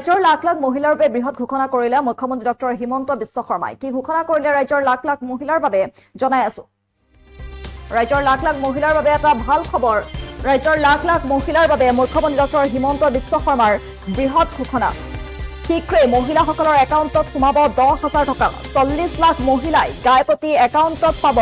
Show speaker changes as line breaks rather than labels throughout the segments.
ৰাজ্যৰ লাখ লাখ মহিলাৰ বাবে বৃহৎ ঘোষণা কৰিলে মুখ্যমন্ত্ৰী ডক্টৰ হিমন্ত বিশ্ব শৰ্মাই। কি ঘোষণা কৰিলে ৰাজ্যৰ লাখ লাখ মহিলাৰ বাবে জনাই আছো। ৰাজ্যৰ লাখ লাখ মহিলাৰ বাবে এটা ভাল খবৰ। ৰাজ্যৰ লাখ লাখ মহিলাৰ বাবে মুখ্যমন্ত্ৰী ডক্টৰ হিমন্ত বিশ্ব শৰ্মাৰ বৃহৎ ঘোষণা। শীঘ্ৰে মহিলাসকলৰ একাউণ্টত সোমাব 10,000 টকা। 40 লাখ মহিলাই গাইপতি একাউণ্টত পাব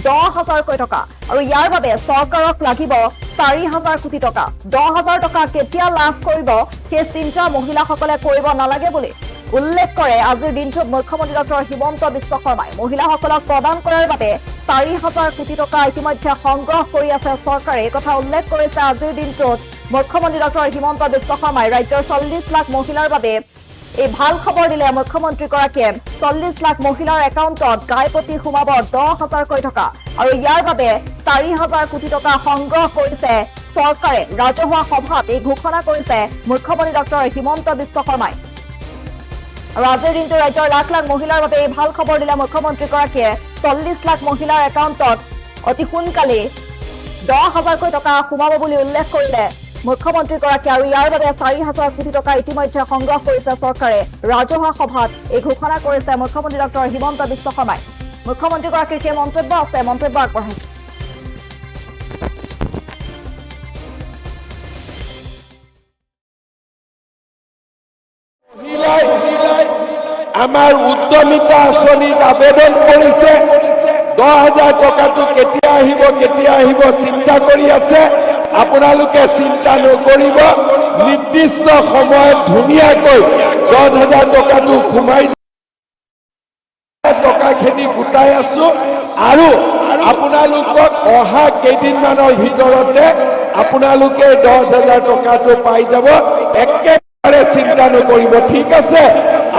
10,000কৈ টকা আৰু ইয়াৰ বাবে চৰকাৰক লাগিব 4,000 কোটি টকা। 10,000 টকা কেতিয়া লাভ কৰিব সেই চিন্তা মহিলাসকলে কৰিব নালাগে বুলি উল্লেখ কৰে আজিৰ দিনটোত মুখ্যমন্ত্ৰী ডক্টৰ হিমন্ত বিশ্ব শৰ্মাই। মহিলাসকলক প্ৰদান কৰাৰ বাবে 4,000 কোটি টকা ইতিমধ্যে সংগ্ৰহ কৰি আছে চৰকাৰে। এই কথা উল্লেখ কৰিছে আজিৰ দিনটোত মুখ্যমন্ত্ৰী ডক্টৰ হিমন্ত বিশ্ব শৰ্মাই। ৰাজ্যৰ 40 লাখ মহিলাৰ বাবে এই ভাল খবৰ দিলে মুখ্যমন্ত্ৰীগৰাকীয়ে। 40 লাখ মহিলাৰ একাউণ্টত গাইপতি সোমাব 10,000কৈ টকা আৰু ইয়াৰ বাবে 4,000 কোটি টকা সংগ্ৰহ কৰিছে চৰকাৰে। ৰাজহুৱা সভাত এই ঘোষণা কৰিছে মুখ্যমন্ত্ৰী ডক্টৰ হিমন্ত বিশ্ব শৰ্মাই। আৰু আজিৰ দিনটো ৰাজ্যৰ লাখ লাখ মহিলাৰ বাবে এই ভাল খবৰ দিলে মুখ্যমন্ত্ৰীগৰাকীয়ে। 40 লাখ মহিলাৰ একাউণ্টত অতি সোনকালে 10,000কৈ টকা সোমাব বুলি উল্লেখ কৰিলে মুখ্যমন্ত্ৰীগৰাকীয়ে আৰু ইয়াৰ বাবে 4,000 কোটি টকা ইতিমধ্যে সংগ্ৰহ কৰিছে চৰকাৰে। ৰাজহুৱা সভাত এই ঘোষণা কৰিছে মুখ্যমন্ত্ৰী ডক্টৰ হিমন্ত বিশ্ব শৰ্মাই। মুখ্যমন্ত্ৰীগৰাকীৰ কি মন্তব্য আছে, মন্তব্য আগবঢ়াইছে।
আমাৰ উদ্যমিতা আঁচনিত আবেদন কৰিছে। 10,000 টকাটো কেতিয়া আহিব চিন্তা কৰি আছে। আপোনালোকে চিন্তা নকৰিব, নিৰ্দিষ্ট সময়ত ধুনীয়াকৈ 10,000 টকাটো সোমাই টকাখিনি গোটাই আছো আৰু আপোনালোকক অহা কেইদিনমানৰ ভিতৰতে আপোনালোকে 10,000 টকাটো পাই যাব। একেবাৰে চিন্তা নকৰিব, ঠিক আছে?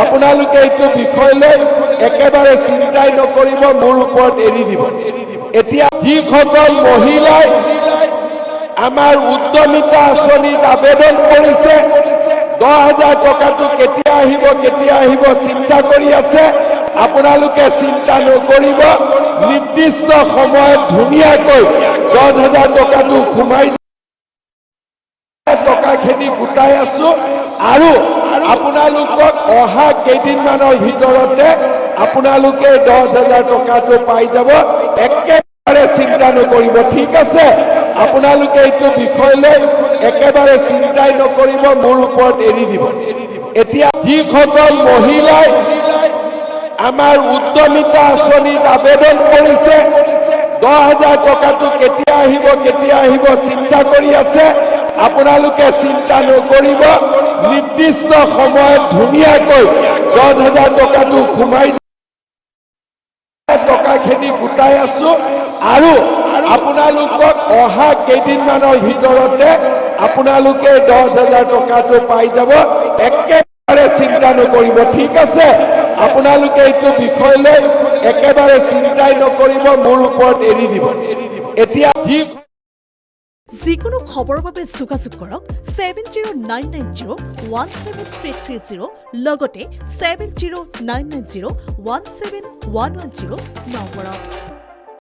আপোনালোকে এইটো বিষয় লৈ একেবাৰে চিন্তাই নকৰিব, মোৰ ওপৰত এৰি দিব। এতিয়া যিসকল মহিলাই আমাৰ উদ্যমিতা আঁচনিত আবেদন কৰিছে, 10,000 টকাটো কেতিয়া আহিব চিন্তা কৰি আছে। আপোনালোকে চিন্তা নকৰিব, নিৰ্দিষ্ট সময়ত ধুনীয়াকৈ 10,000 টকাটো সোমাই টকাখিনি গোটাই আছো আৰু আপোনালোকক অহা কেইদিনমানৰ ভিতৰতে আপোনালোকে 10,000 টকাটো পাই যাব। একেবাৰে চিন্তা নকৰিব, ঠিক আছে? আপোনালোকে এইটো বিষয় লৈ একেবাৰে চিন্তাই নকৰিব, মোৰ ওপৰত এৰি দিব। এতিয়া যিসকল মহিলাই আমাৰ উদ্যমিতা আঁচনিত আবেদন কৰিছে, 10,000 টকাটো কেতিয়া আহিব চিন্তা কৰি আছে। আপোনালোকে চিন্তা নকৰিব, নিৰ্দিষ্ট সময়ত ধুনীয়াকৈ 10,000 টকাটো সোমাই টকাখিনি গোটাই আছো আৰু আপোনালোকক অহা কেইদিনমানৰ ভিতৰতে আপোনালোকে 10,000 টকাটো পাই যাব। একেবাৰে চিন্তা নকৰিব, ঠিক আছে? আপোনালোকে এইটো বিষয় লৈ একেবাৰে চিন্তাই নকৰিব, মোৰ ওপৰত এৰি দিব। এতিয়া
যিকোনো খবৰৰ বাবে যোগাযোগ কৰক 7099017330 লগতে 7099017110 নম্বৰত।